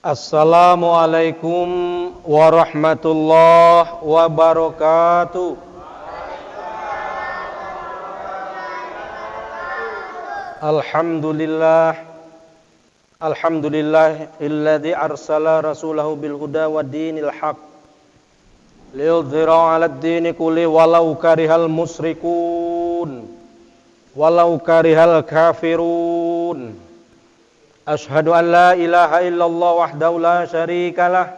Assalamualaikum warahmatullahi wabarakatuh. Alhamdulillahilladzi arsala rasulahu bil huda wa dinil haq liyudhhira 'alad dini kulli walau karihal musyrikun walau karihal kafirun. Ashhadu an la ilaha illallah wahdahu la syarikalah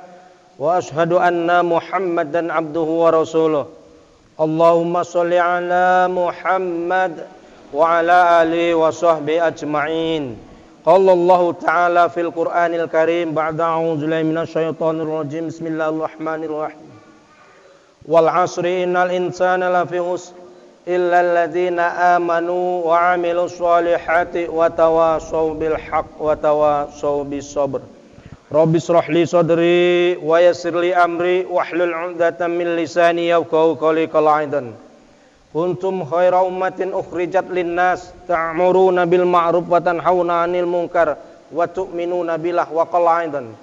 wa ashhadu anna Muhammadan abduhu wa rasuluh. Allahumma sholli ala Muhammad wa ala alihi wa sahbihi ajma'in. Qala Allah ta'ala fil Qur'anil Karim ba'da a'udzu billahi minasyaitonir rajim. Bismillahirrahmanirrahim. Wal 'asri innal insana lafi khusr illa alladzina amanu wa 'amilus solihati wa tawashaw bil haqq wa tawashaw bis sabr. Rabbi shrah li sadri wa yassir li amri wahlul 'uqdatam min lisani yafqahu qawli. Qalaidan kuntum khaira ummatin ukhrijat linnas ta'muruna bil ma'ruf wa tanhauna 'anil munkar wa tu'minuna billah. Wa qalaidan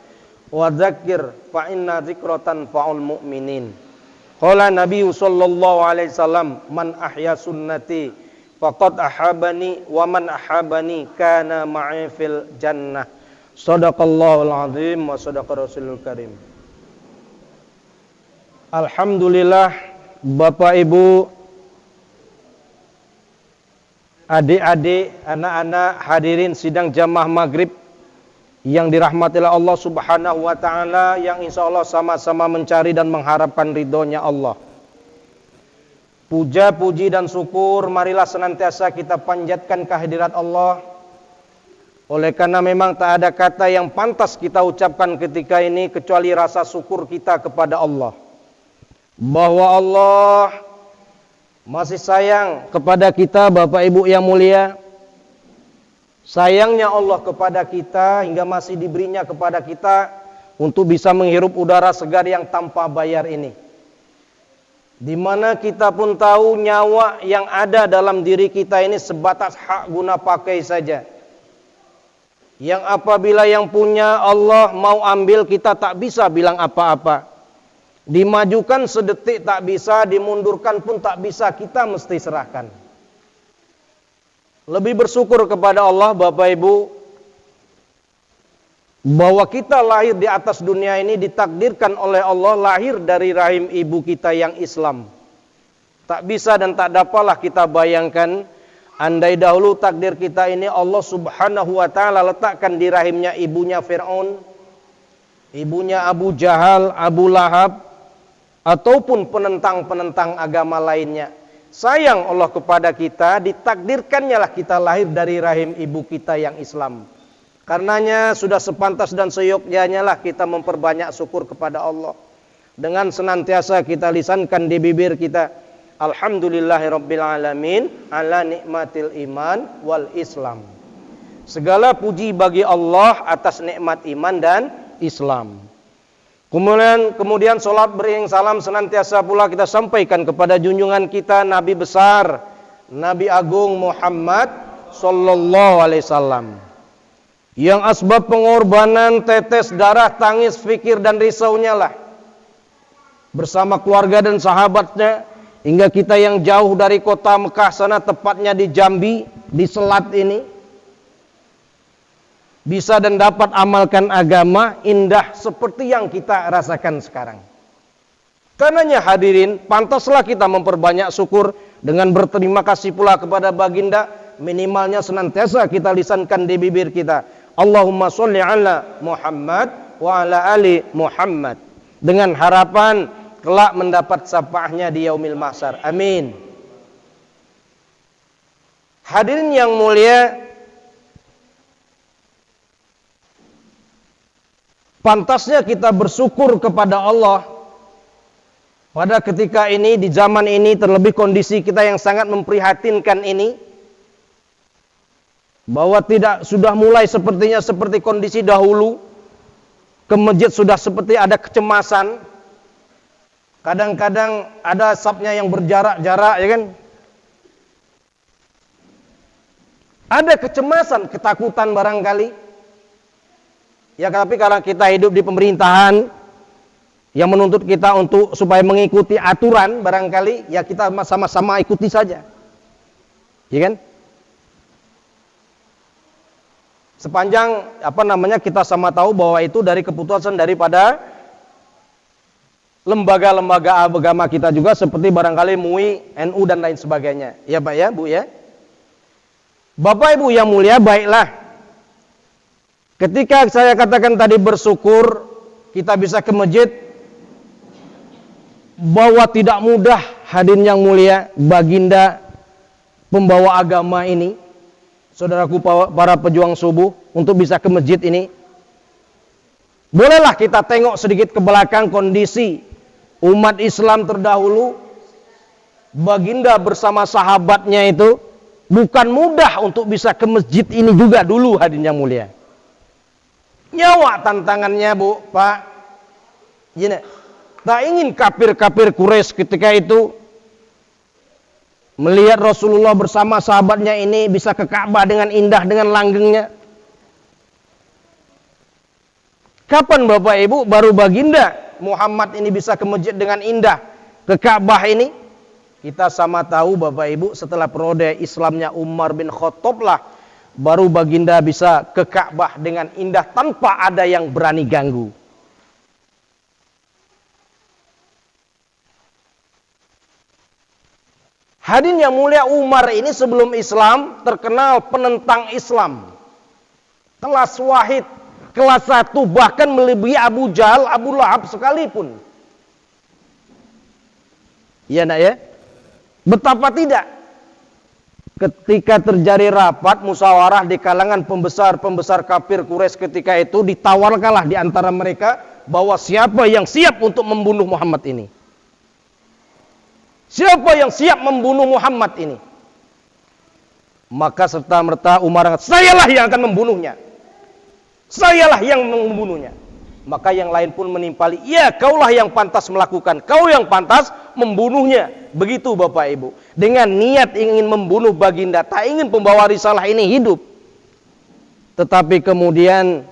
wa dzakir fa inna dzikratan fa'ul mu'minin. Qala Nabi sallallahu alaihi wasallam, man ahya sunnati faqad ahabani wa man ahabani kana ma'i fil jannah. Shadaqallahul azim wa shadaqa rasulul karim. Alhamdulillah, Bapak Ibu, adik-adik, anak-anak hadirin sidang jamaah maghrib yang dirahmati Allah subhanahu wa ta'ala, yang insya Allah sama-sama mencari dan mengharapkan ridhonya Allah. Puja, puji dan syukur marilah senantiasa kita panjatkan kehadirat Allah. Oleh karena memang tak ada kata yang pantas kita ucapkan ketika ini kecuali rasa syukur kita kepada Allah, bahwa Allah masih sayang kepada kita, Bapak Ibu yang mulia. Sayangnya Allah kepada kita hingga masih diberinya kepada kita untuk bisa menghirup udara segar yang tanpa bayar ini. Di mana kita pun tahu nyawa yang ada dalam diri kita ini sebatas hak guna pakai saja. Yang apabila yang punya Allah mau ambil, kita tak bisa bilang apa-apa. Dimajukan sedetik tak bisa, dimundurkan pun tak bisa, kita mesti serahkan. Lebih bersyukur kepada Allah, Bapak Ibu, bahwa kita lahir di atas dunia ini ditakdirkan oleh Allah lahir dari rahim ibu kita yang Islam. Tak bisa dan tak dapatlah kita bayangkan andai dahulu takdir kita ini Allah subhanahu wa ta'ala letakkan di rahimnya ibunya Fir'aun, ibunya Abu Jahal, Abu Lahab, ataupun penentang-penentang agama lainnya. Sayang Allah kepada kita, ditakdirkannya lah kita lahir dari rahim ibu kita yang Islam. Karenanya sudah sepantas dan seyogyanya lah kita memperbanyak syukur kepada Allah. Dengan senantiasa kita lisankan di bibir kita, Alhamdulillahirabbil alamin ala nikmatil iman wal Islam. Segala puji bagi Allah atas nikmat iman dan Islam. Kemudian salat beriring salam senantiasa pula kita sampaikan kepada junjungan kita Nabi besar, Nabi agung Muhammad sallallahu alaihi wasallam, yang asbab pengorbanan tetes darah, tangis, fikir dan risaunya lah bersama keluarga dan sahabatnya, hingga kita yang jauh dari kota Mekah sana, tepatnya di Jambi, di Selat ini, bisa dan dapat amalkan agama indah seperti yang kita rasakan sekarang. Karenanya hadirin, pantaslah kita memperbanyak syukur dengan berterima kasih pula kepada baginda. Minimalnya senantiasa kita lisankan di bibir kita, Allahumma sholli ala Muhammad wa ala ali Muhammad, dengan harapan kelak mendapat syafaatnya di yaumil mahsyar. Amin. Hadirin yang mulia, pantasnya kita bersyukur kepada Allah pada ketika ini, di zaman ini, terlebih kondisi kita yang sangat memprihatinkan ini, bahwa tidak sudah mulai sepertinya seperti kondisi dahulu. Ke masjid sudah seperti ada kecemasan. Kadang-kadang ada safnya yang berjarak-jarak, ya kan? Ada kecemasan, ketakutan barangkali. Ya, tapi karena kita hidup di pemerintahan yang menuntut kita untuk supaya mengikuti aturan, barangkali ya kita sama-sama ikuti saja. Ya kan? Sepanjang kita sama tahu bahwa itu dari keputusan daripada lembaga-lembaga agama kita juga, seperti barangkali MUI, NU dan lain sebagainya. Ya Pak ya, Bu ya. Bapak Ibu yang mulia, baiklah. Ketika saya katakan tadi bersyukur kita bisa ke masjid, bahwa tidak mudah hadirin yang mulia, baginda pembawa agama ini, saudaraku para pejuang subuh, untuk bisa ke masjid ini. Bolehlah kita tengok sedikit ke belakang kondisi umat Islam terdahulu. Baginda bersama sahabatnya itu bukan mudah untuk bisa ke masjid ini juga dulu, hadirin yang mulia. Nyawa tantangannya, Bu, Pak. Gini, tak ingin kafir-kafir Quraisy ketika itu melihat Rasulullah bersama sahabatnya ini bisa ke Ka'bah dengan indah, dengan langgengnya. Kapan Bapak Ibu baru baginda Muhammad ini bisa ke masjid dengan indah, ke Ka'bah ini? Kita sama tahu Bapak Ibu, setelah periode Islamnya Umar bin Khattab lah baru baginda bisa ke Ka'bah dengan indah tanpa ada yang berani ganggu. Hadirin yang mulia, Umar ini sebelum Islam terkenal penentang Islam, kelas wahid, kelas 1, bahkan melebihi Abu Jahal, Abu Lahab sekalipun. Iya nak ya? Betapa tidak? Ketika terjadi rapat musyawarah di kalangan pembesar-pembesar kafir Quraisy ketika itu, ditawarkanlah di antara mereka bahwa siapa yang siap untuk membunuh Muhammad ini? Siapa yang siap membunuh Muhammad ini? Maka serta-merta Umar, sayalah yang akan membunuhnya. Sayalah yang membunuhnya. Maka yang lain pun menimpali, ya kaulah yang pantas melakukan, kau yang pantas membunuhnya. Begitu Bapak Ibu, dengan niat ingin membunuh baginda, tak ingin pembawa risalah ini hidup. Tetapi kemudian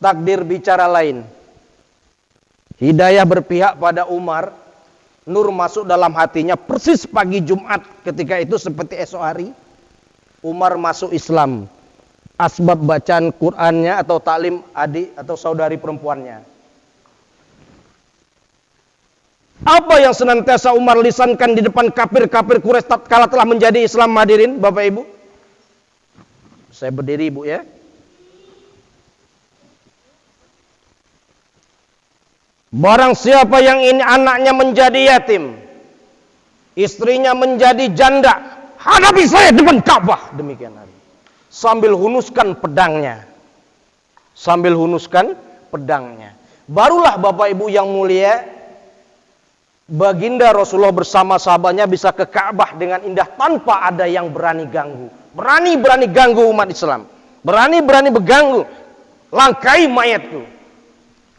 takdir bicara lain. Hidayah berpihak pada Umar, nur masuk dalam hatinya persis pagi Jumat ketika itu seperti esok hari. Umar masuk Islam. Asbab bacaan Qur'annya atau taklim adik atau saudari perempuannya. Apa yang senantiasa Umar lisankan di depan kafir-kafir Quraisy tatkala telah menjadi Islam, hadirin Bapak Ibu? Saya berdiri Bu ya. Barang siapa yang ini anaknya menjadi yatim, istrinya menjadi janda, hadapi saya depan Ka'bah. Demikian hari. Sambil hunuskan pedangnya. Sambil hunuskan pedangnya. Barulah Bapak Ibu yang mulia, baginda Rasulullah bersama sahabatnya bisa ke Ka'bah dengan indah tanpa ada yang berani ganggu. Berani-berani ganggu umat Islam. Berani-berani berganggu. Langkai mayatku.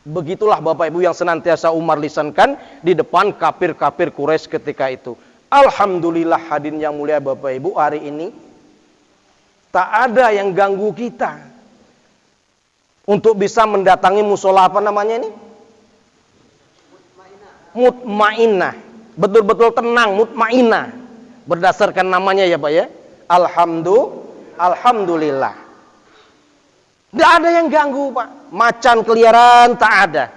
Begitulah Bapak Ibu yang senantiasa Umar lisankan di depan kafir-kafir Quraisy ketika itu. Alhamdulillah hadirin yang mulia Bapak Ibu, hari ini tak ada yang ganggu kita untuk bisa mendatangi musola apa namanya ini? Mutmainah. Betul-betul tenang, mutmainah. Berdasarkan namanya ya Pak ya. Alhamdulillah. Tidak ada yang ganggu Pak. Macan keliaran tak ada.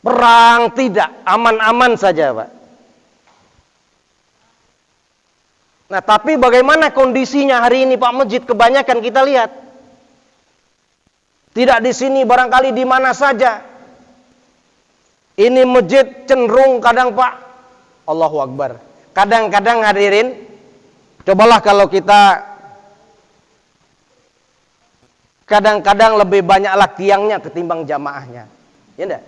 Perang tidak, aman-aman saja Pak. Nah, tapi bagaimana kondisinya hari ini Pak? Masjid kebanyakan kita lihat. Tidak di sini, barangkali di mana saja. Ini masjid cenderung kadang Pak, Allahu Akbar. Kadang-kadang hadirin, cobalah kalau kita kadang-kadang lebih banyaklah tiangnya ketimbang jamaahnya. Ya enggak?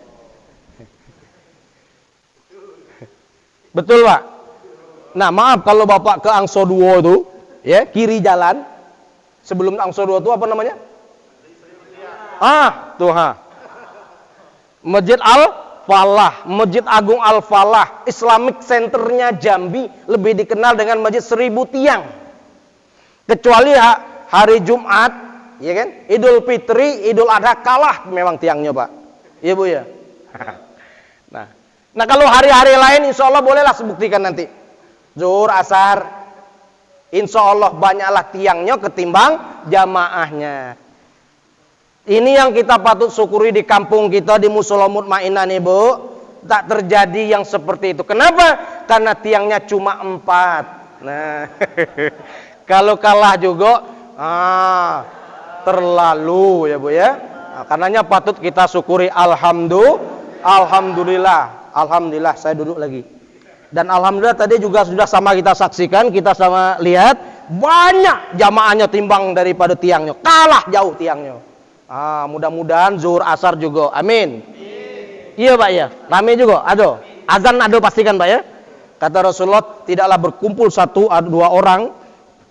Betul Pak? Nah maaf kalau Bapak ke Angso Duo itu, ya kiri jalan, sebelum Angso Duo itu apa namanya? Masjid Al-Falah, Masjid Agung Al-Falah, Islamic Centernya Jambi, lebih dikenal dengan Masjid 1000 Tiang. Kecuali hari Jumat, ya kan? Idul Fitri, Idul Adha kalah memang tiangnya, Pak. Iya, Bu ya. Nah kalau hari-hari lain insya Allah bolehlah sebuktikan nanti. Zuhur, asar, insya Allah banyaklah tiangnya ketimbang jamaahnya. Ini yang kita patut syukuri di kampung kita, di Musola Mutmainah nih, Bu. Tak terjadi yang seperti itu. Kenapa? Karena tiangnya cuma 4. Nah, kalau kalah juga, terlalu ya, Bu ya. Nah, karenanya patut kita syukuri. Alhamdulillah, saya duduk lagi. Dan alhamdulillah tadi juga sudah sama kita saksikan, kita sama lihat banyak jamaahnya timbang daripada tiangnya. Kalah jauh tiangnya. Mudah-mudahan zuhur asar juga. Amin. Iya, Pak ya. Rame juga. Ada. Azan ada pastikan, Pak ya. Kata Rasulullah, tidaklah berkumpul 1 atau 2 orang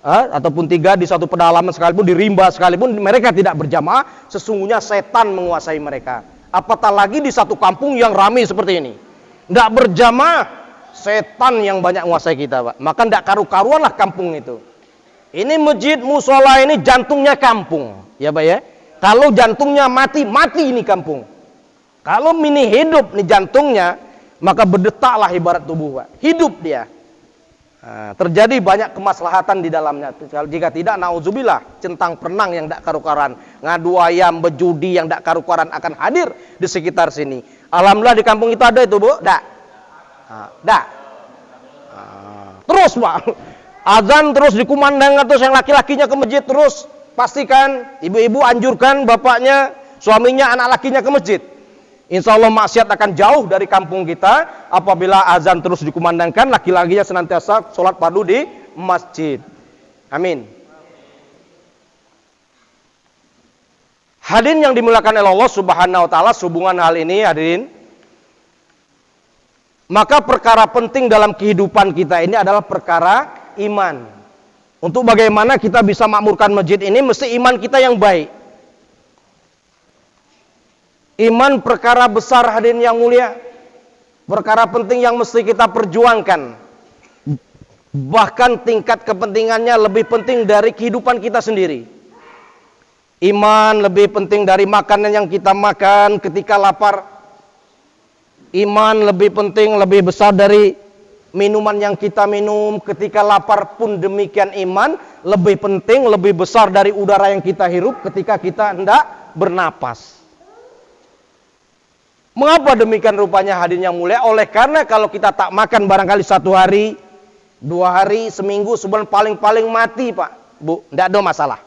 ataupun 3 di satu pedalaman sekalipun, di rimba sekalipun, mereka tidak berjamaah, sesungguhnya setan menguasai mereka. Apatah lagi di satu kampung yang ramai seperti ini, tidak berjamaah, setan yang banyak menguasai kita, Pak. Maka tidak karu-karuan lah kampung itu. Ini masjid musola ini jantungnya kampung, ya Pak ya. Kalau jantungnya mati, mati ini kampung. Kalau mini hidup nih jantungnya, maka berdetaklah ibarat tubuh, Pak. Hidup dia. Terjadi banyak kemaslahatan di dalamnya. Jika tidak, nauzubillah, centang perenang yang tidak karu-karuan, ngadu ayam, berjudi yang tidak karu-karuan akan hadir di sekitar sini. Alhamdulillah di kampung kita ada itu, Bu. Terus, Pak. Azan terus dikumandangkan, terus yang laki-lakinya ke masjid terus. Pastikan ibu-ibu anjurkan bapaknya, suaminya, anak lakinya ke masjid. Insya Allah maksiat akan jauh dari kampung kita apabila azan terus dikumandangkan, laki-lakinya senantiasa sholat fardu di masjid. Amin. Hadirin yang dimuliakan oleh Allah Subhanahu wa taala, sehubungan hal ini hadirin, maka perkara penting dalam kehidupan kita ini adalah perkara iman. Untuk bagaimana kita bisa makmurkan masjid ini, mesti iman kita yang baik. Iman perkara besar hadirin yang mulia, perkara penting yang mesti kita perjuangkan. Bahkan tingkat kepentingannya lebih penting dari kehidupan kita sendiri. Iman lebih penting dari makanan yang kita makan ketika lapar. Iman lebih penting, lebih besar dari minuman yang kita minum ketika lapar pun demikian. Iman lebih penting, lebih besar dari udara yang kita hirup ketika kita hendak bernapas. Mengapa demikian rupanya hadirin yang mulia? Oleh karena kalau kita tak makan barangkali 1 hari, 2 hari, seminggu, sebulan, paling-paling mati, Pak, Bu, tidak ada masalah.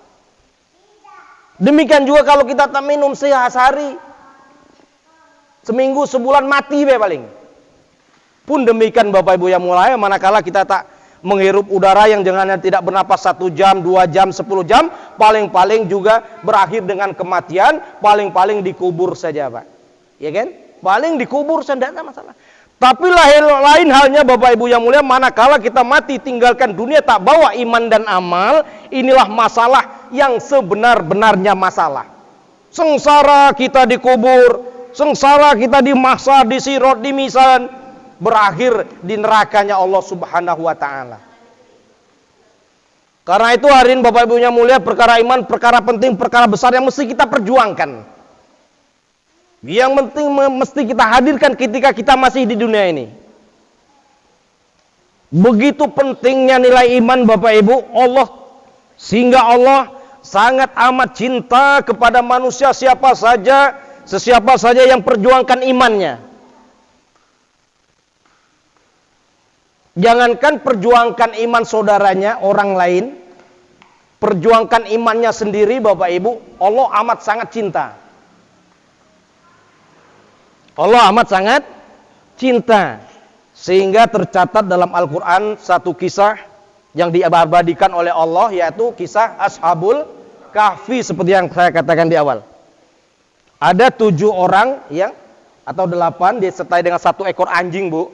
Demikian juga kalau kita tak minum sehari, seminggu, sebulan, mati paling. Pun demikian Bapak Ibu yang mulia, manakala kita tak menghirup udara yang jangannya tidak bernapas 1 jam, 2 jam, 10 jam, paling-paling juga berakhir dengan kematian, paling-paling dikubur saja, Pak. Ya kan? Paling dikubur saja, tidak ada masalah. Tapi lain halnya Bapak Ibu yang mulia, manakala kita mati tinggalkan dunia tak bawa iman dan amal, inilah masalah yang sebenar-benarnya masalah. Sengsara kita dikubur, sengsara kita dimaksar, disirot, dimisan, berakhir di nerakanya Allah Subhanahu wa taala. Karena itu hadirin Bapak Ibu yang mulia, perkara iman, perkara penting, perkara besar yang mesti kita perjuangkan. Yang penting mesti kita hadirkan ketika kita masih di dunia ini. Begitu pentingnya nilai iman Bapak Ibu, sehingga Allah sangat amat cinta kepada manusia sesiapa saja yang perjuangkan imannya. Jangankan perjuangkan iman saudaranya, orang lain, perjuangkan imannya sendiri Bapak Ibu, Allah amat sangat cinta. Allah amat sangat cinta. Sehingga tercatat dalam Al-Quran satu kisah yang diabadikan oleh Allah, yaitu kisah Ashabul Kahfi, seperti yang saya katakan di awal. Ada 7 orang atau 8 disertai dengan 1 ekor anjing, Bu.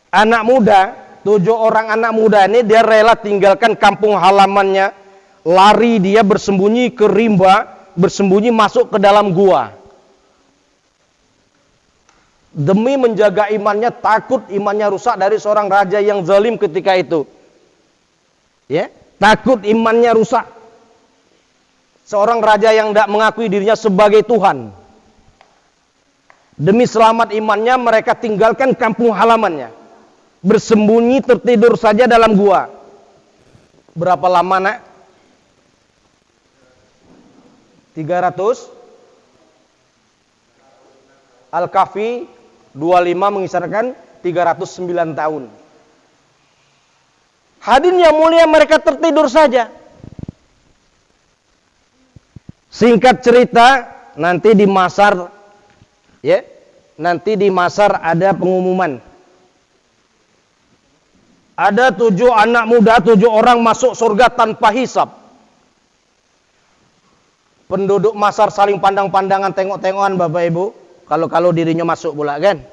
Anak muda, 7 orang anak muda ini dia rela tinggalkan kampung halamannya, lari dia bersembunyi ke rimba, bersembunyi masuk ke dalam gua. Demi menjaga imannya, takut imannya rusak dari seorang raja yang zalim ketika itu. Ya, takut imannya rusak. Seorang raja yang tidak mengakui dirinya sebagai Tuhan, demi selamat imannya mereka tinggalkan kampung halamannya, bersembunyi tertidur saja dalam gua. Berapa lama nak? 300. Al-Kahfi 25 mengisahkan 309 tahun. Hadirin yang mulia, mereka tertidur saja. Singkat cerita, nanti di Masar, ya, nanti di Masar ada pengumuman. Ada 7 anak muda, 7 orang masuk surga tanpa hisab. Penduduk Masar saling pandang-pandangan, tengok-tengokan Bapak Ibu. Kalau dirinya masuk pula kan.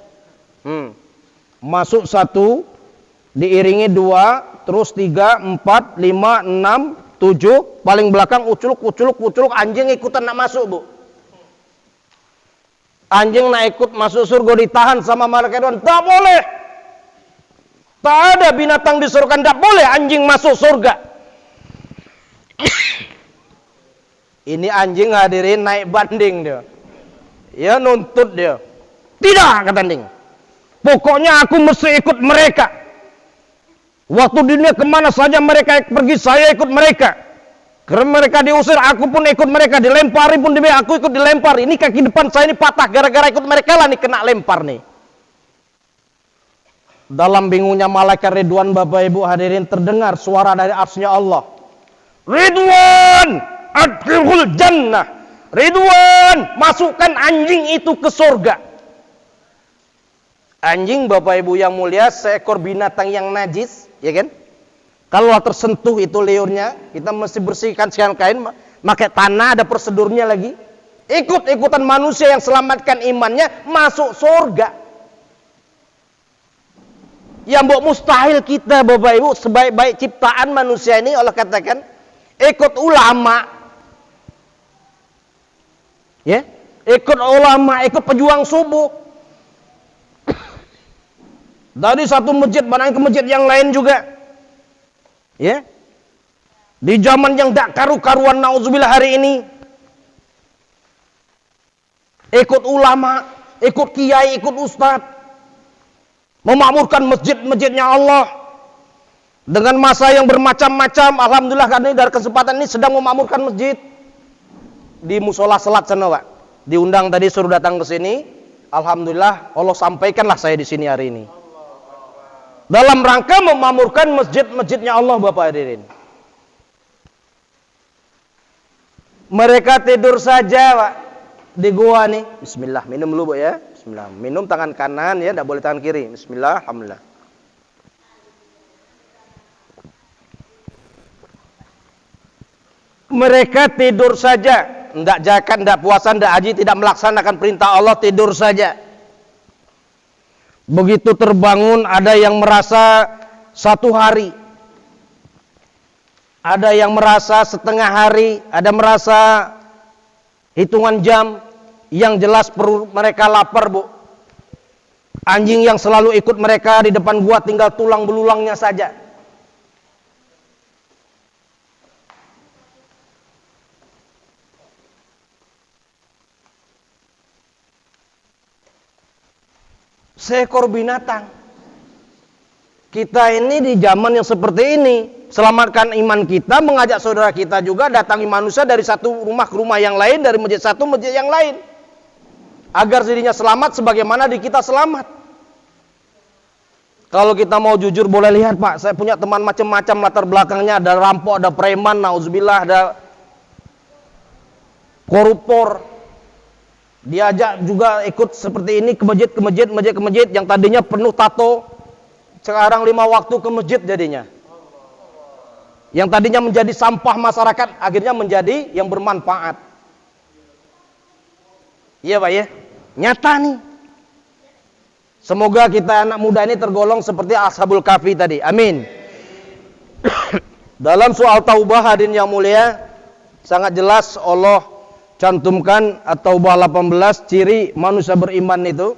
Masuk 1, diiringi 2, terus 3, 4, 5, 6, 7, paling belakang uculuk, anjing ikutan nak masuk, Bu. Anjing nak ikut masuk surga, ditahan sama malaikat Ridwan. Tak boleh. Tak ada binatang di surga, tak boleh anjing masuk surga. Ini anjing hadirin naik banding dia. Ya, nuntut dia. Tidak, kata anjing. Pokoknya aku mesti ikut mereka. Waktu dunia kemana saja mereka pergi, saya ikut mereka. Karena mereka diusir, aku pun ikut mereka. Dilempari pun aku ikut dilempar. Ini kaki depan saya ini patah gara-gara ikut mereka lah nih, kena lempar nih. Dalam bingungnya malaikat Ridwan, Bapak Ibu hadirin, terdengar suara dari arsy-Nya Allah. Ridwan, adkhilul jannah. Ridwan, masukkan anjing itu ke surga. Anjing, Bapak Ibu yang mulia, seekor binatang yang najis, ya kan? Kalau tersentuh itu liurnya, kita mesti bersihkan sekian kain, pakai tanah, ada prosedurnya lagi. Ikut-ikutan manusia yang selamatkan imannya masuk surga. Yang mustahil kita, Bapak Ibu, sebaik-baik ciptaan manusia ini, Allah katakan, ikut ulama. Ya, ikut ulama, ikut pejuang subuh. Dari satu masjid barang ke masjid yang lain juga. Ya. Di zaman yang tak karu-karuan nauzubillah hari ini. Ikut ulama, ikut kiai, ikut ustaz. Memakmurkan masjid-masjidnya Allah. Dengan masa yang bermacam-macam, alhamdulillah kami dari kesempatan ini sedang memakmurkan masjid. Di musola salat sana, Pak. Diundang tadi suruh datang ke sini. Alhamdulillah Allah sampaikanlah saya di sini hari ini. Dalam rangka memakmurkan masjid-masjidnya Allah, Bapak hadirin. Mereka tidur saja, Pak, di gua nih. Bismillah, minum dulu, Bu ya. Bismillah. Minum tangan kanan ya, enggak boleh tangan kiri. Bismillah, alhamdulillah. Mereka tidur saja. Tidak zakat, tidak puasa, tidak haji, tidak melaksanakan perintah Allah, tidur saja. Begitu terbangun, ada yang merasa 1 hari, ada yang merasa setengah hari, ada merasa hitungan jam. Yang jelas perut mereka lapar, Bu. Anjing yang selalu ikut mereka di depan gua tinggal tulang belulangnya saja. Seekor binatang. Kita ini di zaman yang seperti ini, selamatkan iman kita, mengajak saudara kita juga datangi manusia dari satu rumah ke rumah yang lain, dari masjid satu masjid yang lain, agar dirinya selamat sebagaimana di kita selamat. Kalau kita mau jujur boleh lihat, Pak, saya punya teman macam-macam latar belakangnya, ada rampok, ada preman, nauzubillah, ada koruptor. Diajak juga ikut seperti ini ke masjid yang tadinya penuh tato, sekarang 5 waktu ke masjid jadinya. Yang tadinya menjadi sampah masyarakat, akhirnya menjadi yang bermanfaat. Iya, Pak ya, nyata nih. Semoga kita anak muda ini tergolong seperti Ashabul Kahfi tadi. Amin. Dalam soal taubah hadirin yang mulia, sangat jelas Allah cantumkan At-Taubah 18 ciri manusia beriman itu.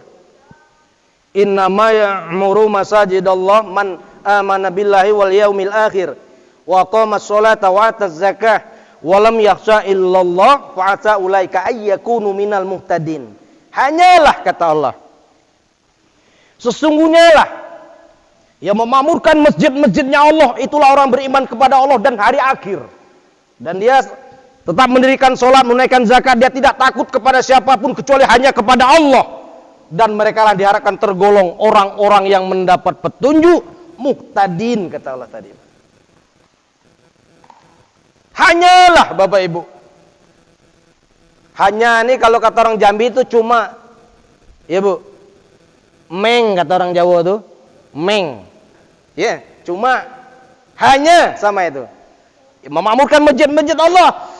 Innama ya'muru masajidallah man amana billahi wal yaumil akhir wa aqamas sholata wa ataz zakah wa lam yakhsha illallah fa asa ulaika ayyakunu minal muhtadin. Hanyalah kata Allah, sesungguhnya lah yang memakmurkan masjid-masjidnya Allah itulah orang beriman kepada Allah dan hari akhir. Dan dia tetap mendirikan sholat, menunaikan zakat, dia tidak takut kepada siapapun kecuali hanya kepada Allah. Dan mereka lah diharapkan tergolong orang-orang yang mendapat petunjuk, muhtadin kata Allah tadi. Hanyalah Bapak Ibu. Hanya ini kalau kata orang Jambi itu cuma, ya Bu, meng kata orang Jawa tuh, meng. Ya, cuma hanya sama itu. Memakmurkan masjid-masjid Allah.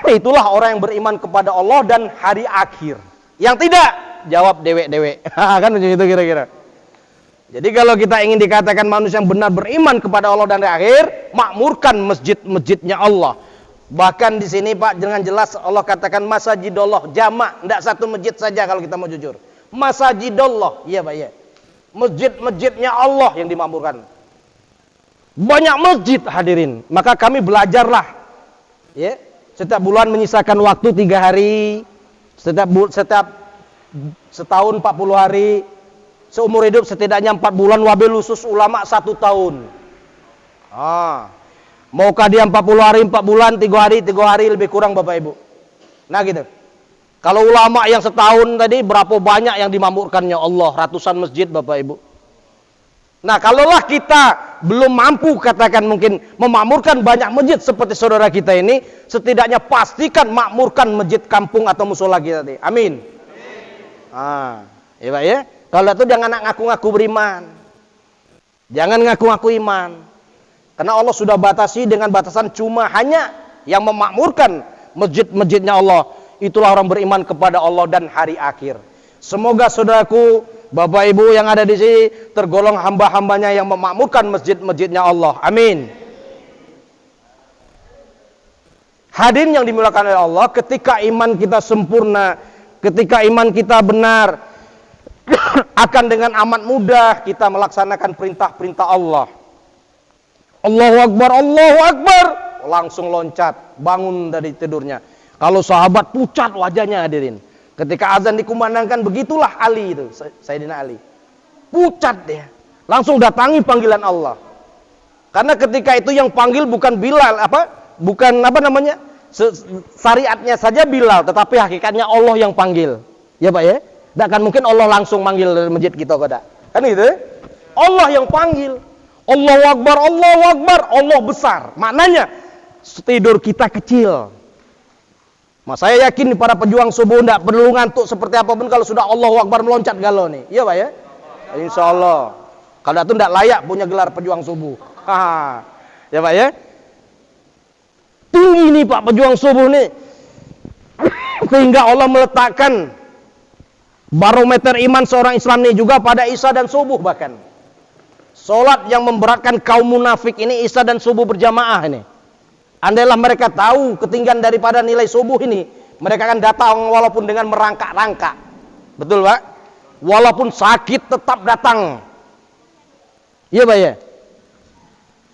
Itulah orang yang beriman kepada Allah dan hari akhir. Yang tidak, jawab dewek-dewek. Kan begitu kira-kira. Jadi kalau kita ingin dikatakan manusia yang benar beriman kepada Allah dan hari akhir, makmurkan masjid-masjidnya Allah. Bahkan di sini Pak, dengan jelas Allah katakan masajidullah, jamak, tidak satu masjid saja kalau kita mau jujur. Masajidullah, iya Pak ya. Masjid-masjidnya Allah yang dimakmurkan. Banyak masjid hadirin, maka kami belajarlah ya, setiap bulan menyisakan waktu 3 hari, setiap setahun 40 hari, seumur hidup setidaknya 4 bulan, wabil khusus ulama 1 tahun. Maukah dia 40 hari 4 bulan, 3 hari lebih kurang Bapak Ibu. Nah gitu. Kalau ulama yang setahun tadi berapa banyak yang dimakmurkannya Allah, ratusan masjid Bapak Ibu. Nah, kalaulah kita belum mampu katakan mungkin memakmurkan banyak masjid seperti saudara kita ini, setidaknya pastikan makmurkan masjid kampung atau musola kita tadi. Amin. Ya Pak ya. Kalau itu jangan ngaku-ngaku beriman. Jangan ngaku-ngaku iman. Karena Allah sudah batasi dengan batasan cuma hanya yang memakmurkan masjid-masjidnya Allah. Itulah orang beriman kepada Allah dan hari akhir. Semoga saudaraku, Bapak Ibu yang ada di sini tergolong hamba-hambanya yang memakmurkan masjid-masjidnya Allah. Amin. Hadirin yang dimuliakan oleh Allah, ketika iman kita sempurna, ketika iman kita benar, akan dengan amat mudah kita melaksanakan perintah-perintah Allah. Allahu Akbar, Allahu Akbar, langsung loncat, bangun dari tidurnya. Kalau sahabat pucat wajahnya hadirin. Ketika azan dikumandangkan, begitulah Ali itu, Sayyidina Ali. Pucat dia. Langsung datangi panggilan Allah. Karena ketika itu yang panggil bukan Bilal, syariatnya saja Bilal, tetapi hakikatnya Allah yang panggil. Ya Pak ya? Tidak akan mungkin Allah langsung manggil dari masjid kita kok. Kan gitu? Allah yang panggil. Allahu Akbar, Allahu Akbar, Allah besar. Maknanya tidur kita kecil. Saya yakin para pejuang subuh tidak perlu ngantuk seperti apapun kalau sudah Allahu Akbar meloncat galau nih. Iya Pak ya? Insya Allah. Kalau itu tidak layak punya gelar pejuang subuh. Ya Pak ya? Tinggi nih Pak pejuang subuh nih. Sehingga Allah meletakkan barometer iman seorang Islam ini juga pada Isya dan subuh bahkan. Salat yang memberatkan kaum munafik ini Isya dan subuh berjamaah ini. Andailah mereka tahu ketinggian daripada nilai subuh ini, mereka akan datang walaupun dengan merangkak-rangkak. Betul Pak? Walaupun sakit tetap datang. Iya Pak ya?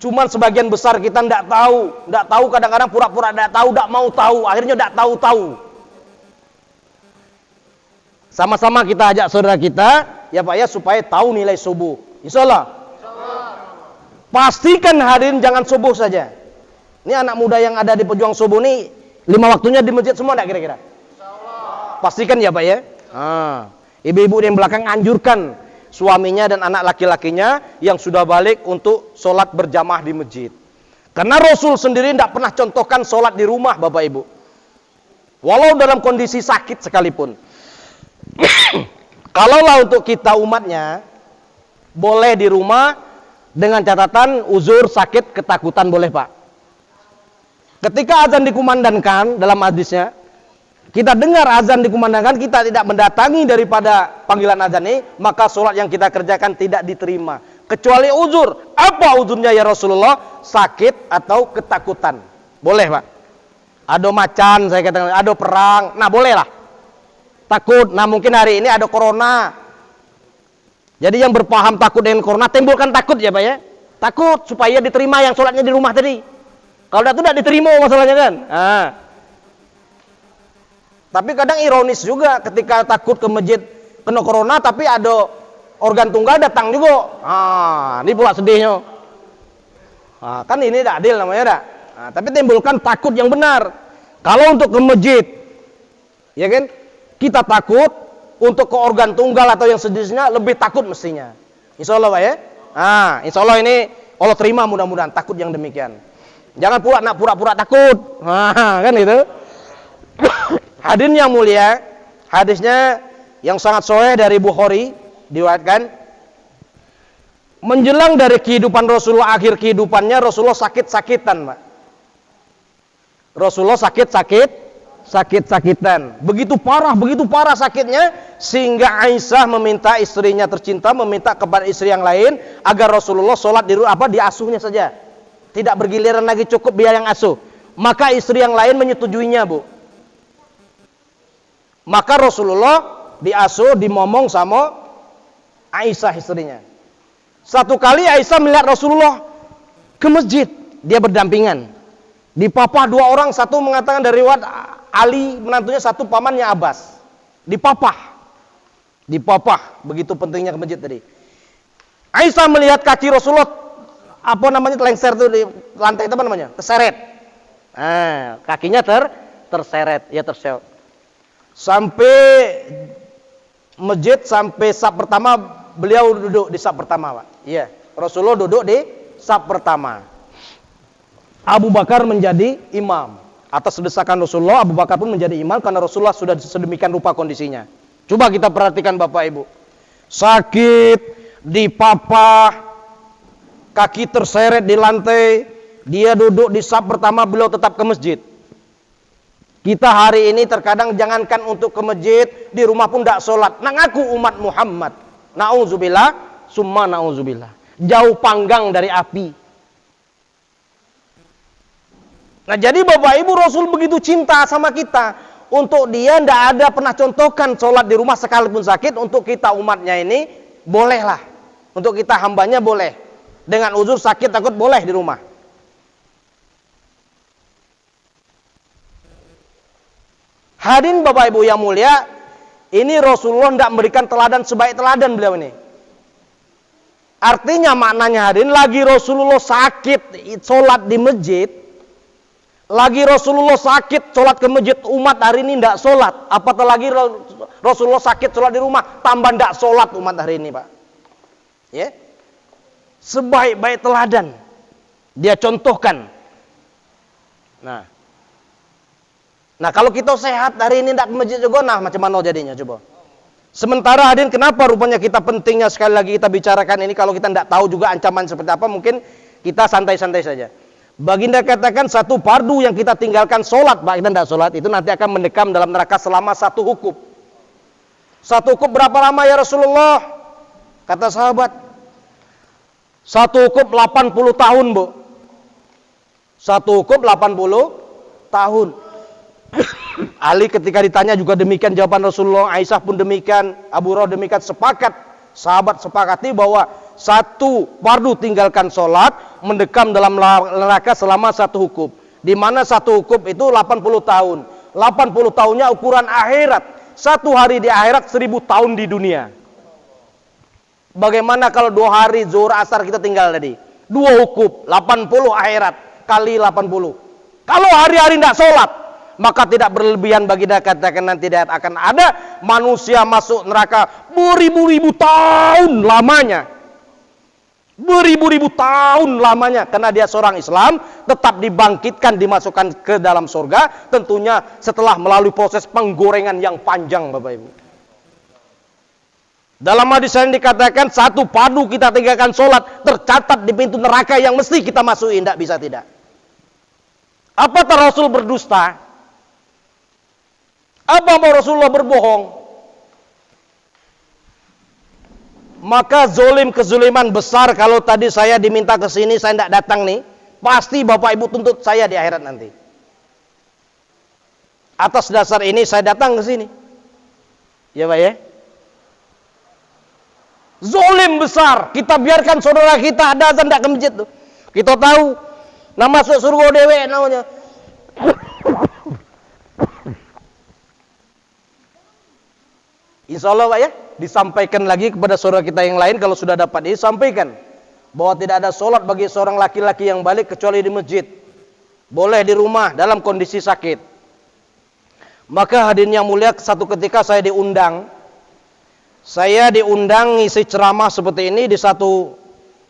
Cuman sebagian besar kita tidak tahu kadang-kadang pura-pura tidak tahu, tidak mau tahu, akhirnya tidak tahu-tahu. Sama-sama kita ajak saudara kita, ya Pak ya, supaya tahu nilai subuh. Insyaallah. Pastikan hadirin jangan subuh saja. Ini anak muda yang ada di pejuang subuh ini 5 waktunya di masjid semua enggak kira-kira? Insyaallah. Pastikan ya Pak ya. Ibu-ibu yang belakang anjurkan suaminya dan anak laki-lakinya yang sudah balik untuk sholat berjamaah di masjid. Karena Rasul sendiri tidak pernah contohkan sholat di rumah Bapak Ibu. Walau dalam kondisi sakit sekalipun. Kalaulah untuk kita umatnya boleh di rumah dengan catatan uzur, sakit, ketakutan boleh Pak. Ketika azan dikumandangkan dalam hadisnya, kita dengar azan dikumandangkan, kita tidak mendatangi daripada panggilan azan ini, maka sholat yang kita kerjakan tidak diterima. Kecuali uzur. Apa uzurnya ya Rasulullah? Sakit atau ketakutan. Boleh Pak. Ada macan, saya katakan, ada perang. Nah bolehlah. Takut. Nah mungkin hari ini ada corona. Jadi yang berpaham takut dengan corona, timbulkan takut ya Pak ya. Takut supaya diterima yang sholatnya di rumah tadi. Kalau tidak diterima masalahnya kan. Nah. Tapi kadang ironis juga ketika takut ke masjid kena corona tapi ada organ tunggal datang juga. Ini pula sedihnya. Kan ini tidak adil namanya dah. Tapi timbulkan takut yang benar. Kalau untuk ke masjid, ya kan, kita takut. Untuk ke organ tunggal atau yang sejenisnya lebih takut mestinya. Insya Allah Pak ya. Insya Allah ini Allah terima mudah-mudahan takut yang demikian. Jangan pula nak pura-pura takut. Kan gitu. Hadirin yang mulia, hadisnya yang sangat sahih dari Bukhari diriwayatkan, menjelang dari kehidupan Rasulullah, akhir kehidupannya Rasulullah sakit-sakitan, Pak. Rasulullah sakit-sakitan. Begitu parah sakitnya sehingga Aisyah meminta istrinya tercinta, meminta kepada istri yang lain agar Rasulullah sholat di asuhnya saja. Tidak bergiliran lagi, cukup dia yang asuh. Maka istri yang lain menyetujuinya, Bu. Maka Rasulullah diasuh, dimomong sama Aisyah istrinya. Satu kali Aisyah melihat Rasulullah ke masjid, dia berdampingan. Dipapah dua orang, satu mengatakan dari riwayat Ali menantunya, satu pamannya Abbas. Dipapah, begitu pentingnya ke masjid tadi. Aisyah melihat kaki Rasulullah lengser itu di lantai, apa namanya? Terseret. Kakinya terseret, ya terseret. Sampai masjid, sampai saf pertama, beliau duduk di saf pertama, Pak. Iya, Rasulullah duduk di saf pertama. Abu Bakar menjadi imam. Atas desakan Rasulullah, Abu Bakar pun menjadi imam karena Rasulullah sudah sedemikian rupa kondisinya. Coba kita perhatikan Bapak Ibu. Sakit, dipapah, kaki terseret di lantai, dia duduk di saf pertama, beliau tetap ke masjid. Kita hari ini terkadang jangankan untuk ke masjid, di rumah pun tidak sholat. Ngaku umat Muhammad. Na'udzubillah, summa na'udzubillah. Jauh panggang dari api. Nah jadi Bapak Ibu, Rasul begitu cinta sama kita. Untuk dia tidak ada pernah contohkan sholat di rumah sekalipun sakit. Untuk kita umatnya ini, bolehlah. Untuk kita hambanya boleh. Dengan uzur sakit takut boleh di rumah. Hadirin Bapak Ibu yang mulia, ini Rasulullah tidak memberikan teladan sebaik teladan beliau ini. Artinya maknanya hadirin, lagi Rasulullah sakit sholat di masjid, lagi Rasulullah sakit sholat ke masjid, umat hari ini tidak sholat. Apatah lagi Rasulullah sakit sholat di rumah, tambah tidak sholat umat hari ini, Pak. Ya, sebaik-baik teladan dia contohkan. Nah kalau kita sehat hari ini tidak ke masjid juga, nah macam mana jadinya coba? Sementara hadirin, kenapa rupanya kita pentingnya sekali lagi kita bicarakan ini, kalau kita tidak tahu juga ancaman seperti apa, mungkin kita santai-santai saja. Baginda katakan satu fardu yang kita tinggalkan sholat, Pak, kita tidak sholat, itu nanti akan mendekam dalam neraka selama satu hukum. Satu hukum berapa lama ya Rasulullah? Kata sahabat, satu hukum 80 tahun, Bu. Satu hukum 80 tahun. Ali ketika ditanya juga demikian jawaban Rasulullah, Aisyah pun demikian, Abu Hurairah demikian, sepakat, sahabat sepakati bahwa satu fardu tinggalkan sholat mendekam dalam neraka selama satu hukum. Di mana satu hukum itu 80 tahun. 80 tahunnya ukuran akhirat. Satu hari di akhirat 1000 tahun di dunia. Bagaimana kalau 2 hari zuhur asar kita tinggal tadi? 2 hukum, 80 akhirat kali 80. Kalau hari-hari tidak sholat, maka tidak berlebihan bagi dia katakan nanti tidak akan ada manusia masuk neraka beribu-ribu tahun lamanya. Beribu-ribu tahun lamanya. Karena dia seorang Islam, tetap dibangkitkan, dimasukkan ke dalam surga. Tentunya setelah melalui proses penggorengan yang panjang, Bapak Ibu. Dalam hadis yang dikatakan satu fardu kita tinggalkan sholat, tercatat di pintu neraka yang mesti kita masukin, tidak bisa tidak. Apakah Rasul berdusta? Apa mau Rasulullah berbohong? Maka zolim kezuliman besar kalau tadi saya diminta ke sini, saya tidak datang nih. Pasti Bapak Ibu tuntut saya di akhirat nanti. Atas dasar ini saya datang ke sini. Ya Pak ya? Zolim besar. Kita biarkan saudara kita ada azan tidak ke masjid tuh. Kita tahu nah masuk surga dewe namanya. Insya Allah Pak ya, disampaikan lagi kepada saudara kita yang lain kalau sudah dapat ini, sampaikan bahwa tidak ada sholat bagi seorang laki-laki yang balik kecuali di masjid. Boleh di rumah dalam kondisi sakit. Maka hadirin yang mulia, satu ketika saya diundang ngisi ceramah seperti ini di satu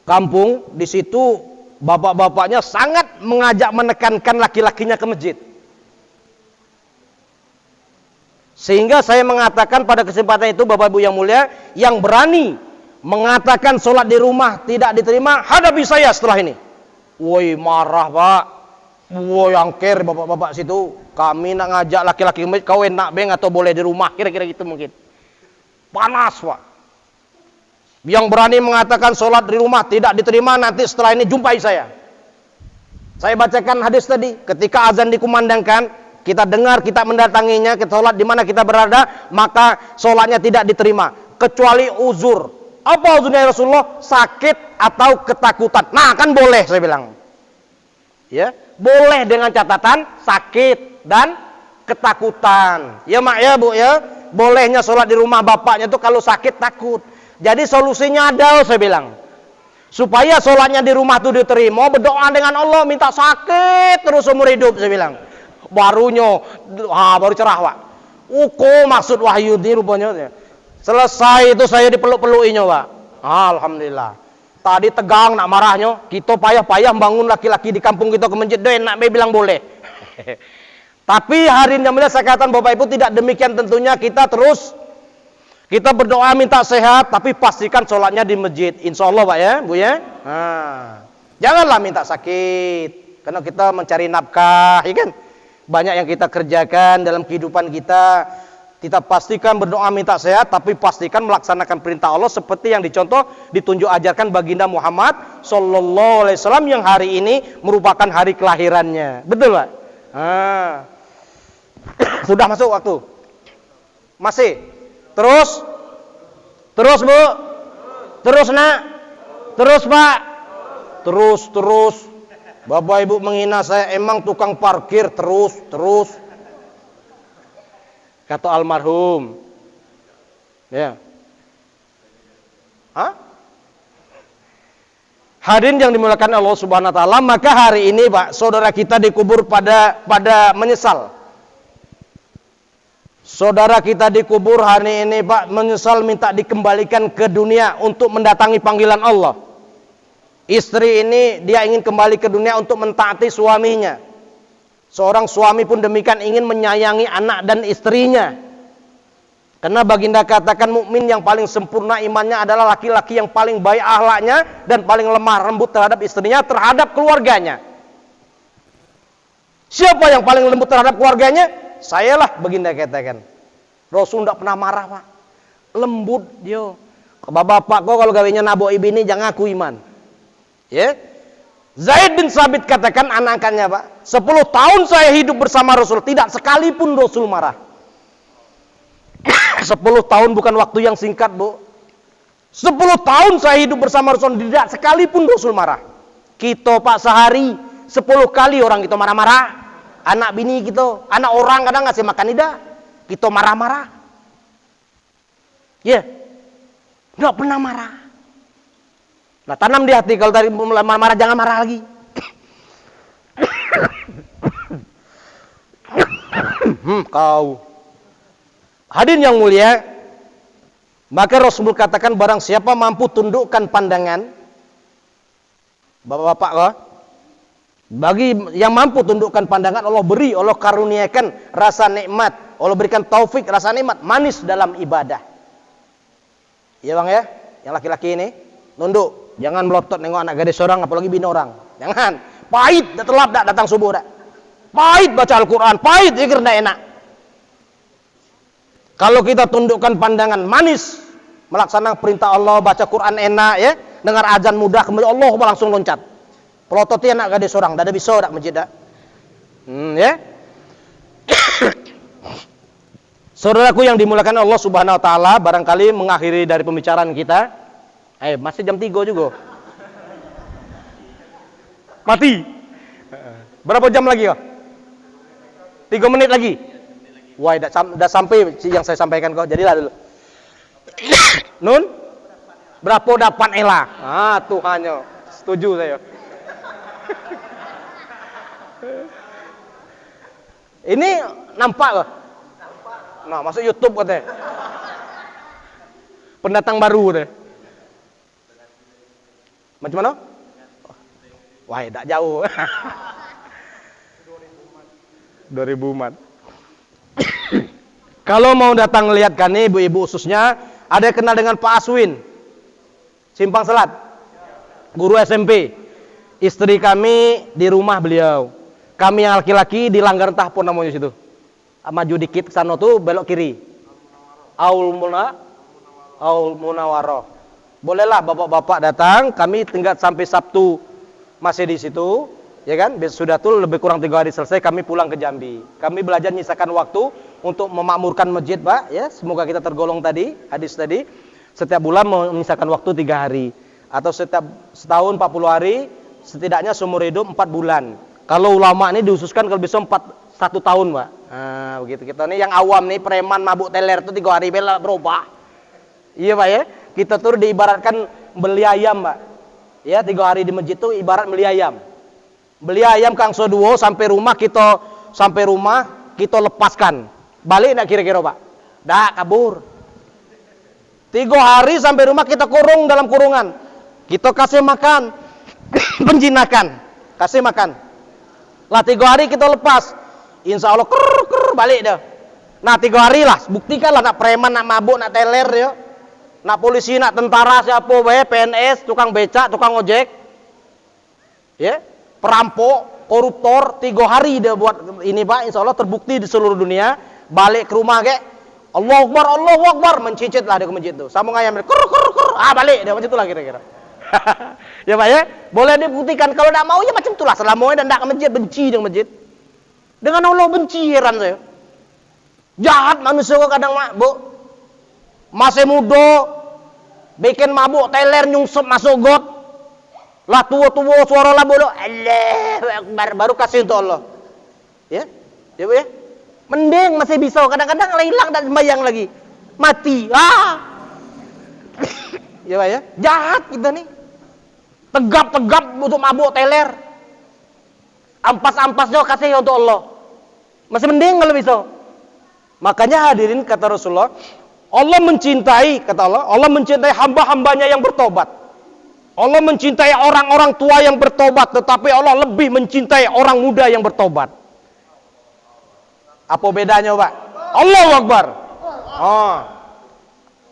kampung. Di situ bapak-bapaknya sangat mengajak menekankan laki-lakinya ke masjid. Sehingga saya mengatakan pada kesempatan itu, Bapak Ibu yang mulia, yang berani mengatakan sholat di rumah tidak diterima, hadapi saya setelah ini. Woi marah Pak, woi angker bapak-bapak situ, kami nak ngajak laki-laki kau enak beng atau boleh di rumah, kira-kira gitu mungkin. Panas Pak. Yang berani mengatakan sholat di rumah tidak diterima, nanti setelah ini jumpai saya. Saya bacakan hadis tadi, ketika azan dikumandangkan, kita dengar, kita mendatanginya, kita sholat di mana kita berada, maka sholatnya tidak diterima kecuali uzur. Apa uzurnya Rasulullah? Sakit atau ketakutan. Nah kan boleh saya bilang, ya boleh dengan catatan sakit dan ketakutan. Ya mak ya bu ya, bolehnya sholat di rumah bapaknya itu kalau sakit takut. Jadi solusinya ada saya bilang, supaya sholatnya di rumah itu diterima, berdoa dengan Allah minta sakit terus umur hidup saya bilang. Baru cerah Pak. Maksud wahyu ini rupanya. Selesai itu saya dipeluk-pelukinya Pak. Alhamdulillah. Tadi tegang nak marahnya, kita payah-payah bangun laki-laki di kampung kita ke masjid, enak bilang boleh. Tapi hari yang mulia saya katakan Bapak Ibu tidak demikian tentunya, kita berdoa minta sehat, tapi pastikan sholatnya di masjid. Insya Allah Pak ya, Bu ya. Janganlah minta sakit, karena kita mencari nafkah, ya kan? Banyak yang kita kerjakan dalam kehidupan kita. Kita pastikan berdoa minta sehat, tapi pastikan melaksanakan perintah Allah seperti yang ditunjuk ajarkan baginda Muhammad sallallahu alaihi wasallam yang hari ini merupakan hari kelahirannya. Betul Pak? Sudah masuk waktu? Masih? Terus Bu? Terus nak? Terus Pak? Terus. Bapak Ibu menghina saya, emang tukang parkir terus. Kata almarhum. Ya. Hadirin yang dimuliakan Allah Subhanahu wa taala, maka hari ini Pak, saudara kita dikubur pada menyesal. Saudara kita dikubur hari ini Pak, menyesal minta dikembalikan ke dunia untuk mendatangi panggilan Allah. Istri ini dia ingin kembali ke dunia untuk mentaati suaminya. Seorang suami pun demikian ingin menyayangi anak dan istrinya. Karena baginda katakan mukmin yang paling sempurna imannya adalah laki-laki yang paling baik akhlaknya dan paling lemah lembut terhadap istrinya, terhadap keluarganya. Siapa yang paling lembut terhadap keluarganya? Sayalah, baginda katakan. Rasul tidak pernah marah Pak. Lembut dia. Bapak kau kalau gawenya nabok ibini jangan aku iman. Ya, Zaid bin Sabit katakan anak-anaknya Pak, 10 tahun saya hidup bersama Rasul, tidak sekalipun Rasul marah. 10 tahun bukan waktu yang singkat Bu. 10 tahun saya hidup bersama Rasul, tidak sekalipun Rasul marah. Kita Pak sehari 10 kali orang kita marah-marah. Anak bini kita, anak orang kadang ngasih makan tidak, kita marah-marah. Ya, tidak pernah marah. Nah tanam di hati, kalau tadi marah jangan marah lagi. Kau hadirin yang mulia, maka Rasul katakan barang siapa mampu tundukkan pandangan, bapak-bapak bagi yang mampu tundukkan pandangan, Allah beri, Allah karuniakan rasa nikmat, Allah berikan taufik rasa nikmat manis dalam ibadah. Iya Bang ya, yang laki-laki ini nunduk. Jangan melotot nengok anak gadis orang, apalagi bini orang. Jangan. Pahit, telat dak datang subuh dak. Pahit baca Al-Quran, pahit zikir dak enak. Kalau kita tundukkan pandangan manis, melaksanakan perintah Allah, baca Quran enak ya, dengar azan mudah kembali Allah langsung loncat. Pelototi anak gadis orang, dak ada bisa dak masjid dak. Ya. Saudaraku yang dimuliakan Allah Subhanahu wa taala, barangkali mengakhiri dari pembicaraan kita, Masih jam 3 juga. Mati. Berapa jam lagi ya? 3 menit lagi. Wah, udah sampai yang saya sampaikan kok. Jadilah dulu. Nun, berapa dapat Ela? Tuhannya. Setuju saya. Ini nampak loh. Nah, masuk YouTube katanya. Pendatang baru katanya. Macam mana? Wah, tak jauh. 2000 umat. Kalau mau datang lihat kami, ibu-ibu khususnya, ada yang kenal dengan Pak Aswin, Simpang Selat, guru SMP. Istri kami di rumah beliau. Kami yang laki-laki di Langgar Tahpon namanya situ. Maju dikit ke sana tuh belok kiri. Aul Munawaroh. Bolehlah bapak-bapak datang, kami tinggal sampai Sabtu masih di situ, ya kan? Sudah tuh lebih kurang 3 hari selesai, kami pulang ke Jambi. Kami belajar menyisakan waktu untuk memakmurkan masjid, Pak, ya. Semoga kita tergolong tadi, hadis tadi. Setiap bulan menyisakan waktu 3 hari atau setiap setahun 40 hari, setidaknya seumur hidup 4 bulan. Kalau ulama ini diususkan kalau bisa 1 tahun, Pak. Nah, begitu. Kita nih yang awam nih, preman mabuk teler tuh 3 hari bela berubah. Iya, Pak ya. Kita tuh diibaratkan beli ayam, Pak. Ya, 3 hari di masjid tuh ibarat beli ayam. Beli ayam kang soduo sampai rumah kita lepaskan. Balik enggak kira-kira, Pak? Dah kabur. 3 hari sampai rumah kita kurung dalam kurungan. Kita kasih makan. Penjinakan. Kasih makan. Lah 3 hari kita lepas. Insya Allah balik dah. Nah 3 hari lah, buktikanlah nak preman, nak mabuk, nak teler ya. Nak polisi, nak tentara, siapa wae, PNS, tukang becak, tukang ojek. Ya, perampok, koruptor, 3 hari dia buat ini, Pak. Insya Allah terbukti di seluruh dunia. Balik ke rumah kek, Allahu Akbar, mencicit lah dia ke masjid tuh. Sambung ayam, balik dia macam itulah kira-kira. Ya, Pak ya, boleh dibuktikan. Kalau tidak mau ya macam itulah. Selamanya dan tidak ke masjid, benci dengan masjid. Dengan Allah benci, heran saya. Jahat manusia kok kadang, Bu. Masih muda, bikin mabuk, teler, nyungsep, masuk got. Lah tua-tua suara lah bodoh. Allahu Akbar, baru kasih untuk Allah. Ya, ya, Bu ya. Mending masih bisa, kadang-kadang hilang dan sembahyang lagi. Mati. Ya, Pak ya. Jahat kita nih. Tegap-tegap untuk mabuk, teler. Ampas-ampasnya kasih untuk Allah. Masih mending kalau bisa. Makanya hadirin kata Rasulullah, Allah mencintai, kata Allah mencintai hamba-hambanya yang bertobat. Allah mencintai orang-orang tua yang bertobat, tetapi Allah lebih mencintai orang muda yang bertobat. Apa bedanya, Pak? Allahu Akbar.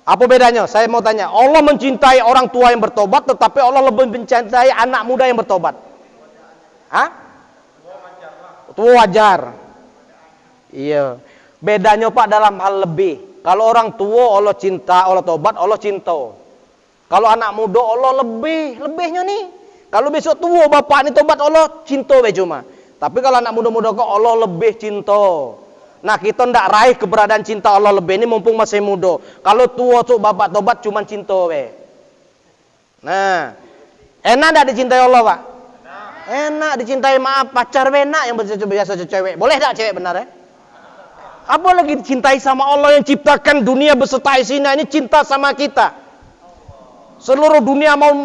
Apa bedanya? Saya mau tanya. Allah mencintai orang tua yang bertobat, tetapi Allah lebih mencintai anak muda yang bertobat. Tua wajar. Iya. Bedanya, Pak, dalam hal lebih. Kalau orang tua Allah cinta, Allah tobat, Allah cinta. Kalau anak muda Allah lebihnya nih. Kalau besok tua bapak ini tobat Allah cinta cuma. Tapi kalau anak muda-muda kok Allah lebih cinta. Nah, kita ndak raih keberadaan cinta Allah lebih ini mumpung masih muda. Kalau tua tuh bapak tobat cuma cinta we. Nah, enak ndak dicintai Allah, Pak? Enak dicintai, maaf, pacar enak yang biasa cewek. Boleh tak cewek benar ya? Apa lagi dicintai sama Allah yang ciptakan dunia beserta isinya ini cinta sama kita. Seluruh dunia mau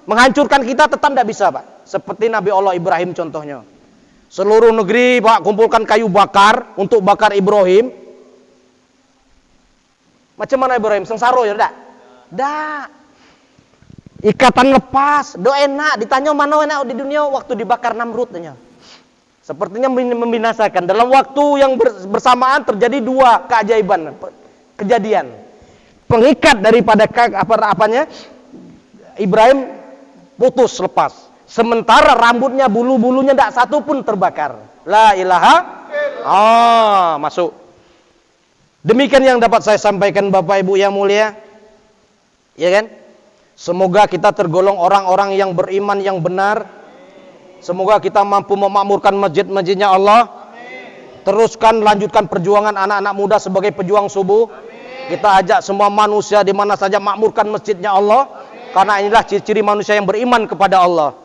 menghancurkan kita tetap tidak bisa, Pak. Seperti Nabi Allah Ibrahim contohnya. Seluruh negeri, Pak, kumpulkan kayu bakar untuk bakar Ibrahim. Macam mana Ibrahim? Sengsara ya enggak? Enggak. Ikatan lepas, do enak. Ditanya mana enak di dunia waktu dibakar Namrud tanya. Sepertinya membinasakan. Dalam waktu yang bersamaan terjadi 2 keajaiban, kejadian. Pengikat daripada Ibrahim putus lepas. Sementara rambutnya, bulu-bulunya tidak satu pun terbakar. La ilaha. Masuk. Demikian yang dapat saya sampaikan Bapak Ibu yang mulia. Ya kan? Semoga kita tergolong orang-orang yang beriman yang benar. Semoga kita mampu memakmurkan masjid-masjidnya Allah. Teruskan lanjutkan perjuangan anak-anak muda sebagai pejuang subuh. Kita ajak semua manusia di mana saja makmurkan masjidnya Allah. Karena inilah ciri-ciri manusia yang beriman kepada Allah.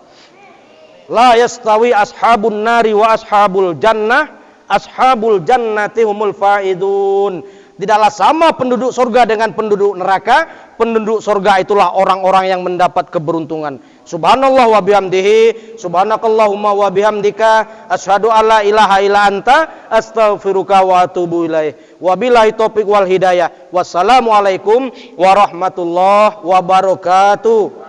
La yastawi ashabun nari wa ashabul jannah. Ashabul jannati humul faidun. Tidaklah sama penduduk surga dengan penduduk neraka. Penduduk surga itulah orang-orang yang mendapat keberuntungan. Subhanallah wa bihamdihi, subhanakallahumma wa bihamdika, asyhadu alla ilaha illa anta, astaghfiruka wa atubu ilaih. Wabillahi taufiq wal hidayah. Wassalamualaikum warahmatullahi wabarakatuh.